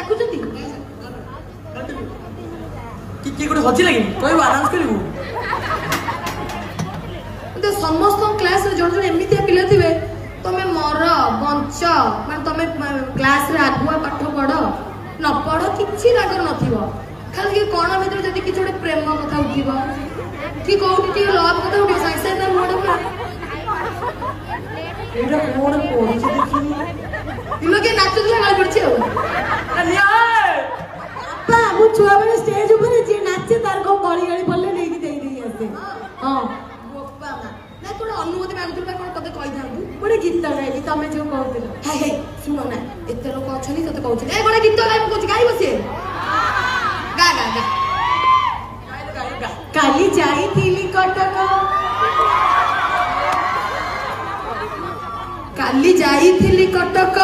डाकुचंती कि गोटे हजी लगे कहबो अनाउंस करिवु तो समस्त क्लास रे जण जण एमिति पिला थिबे तमे मर बंच माने तमे क्लास रे आगुआ पाठ पढ़ न पढ़ किछि रागर नथिबो खाली कि कोण भीतर जदि कि छोटे प्रेम कथा उठिबो कि कोउठी टी लव कथा उठिबो साइ साइ ना मोड पर एटा कोण पढि छै देखिनी इलो के नाच दिला गाल पड़छि हो अनिया अपा मु छुआ बेले स्टेज ऊपर जे नाचे तार को गली गली पल्ले नै कि देई देई आसे हां गोपा ना तोर अनुमति मागुतल कोन कते कहि थांतु गोटे गीत गाइली तमे जो कहतिल हाय हाय सुनो ना एते लोक अछनी तते कहउछि ए गोटे गीत गाइब कहउछि गाइब से गा गा गा काली जाईथिली कटक काली जाईथिली कटक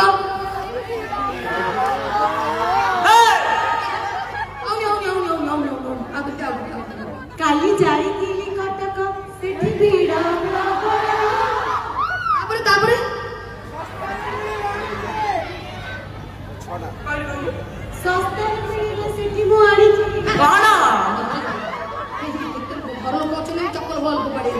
काली जाईथिली कटक सेठी भीड़ तापरे तापरे सस्ता मिलिले सेठी मु आनी कौन घर लोक अछनी चक्कर बॉल को पड़ी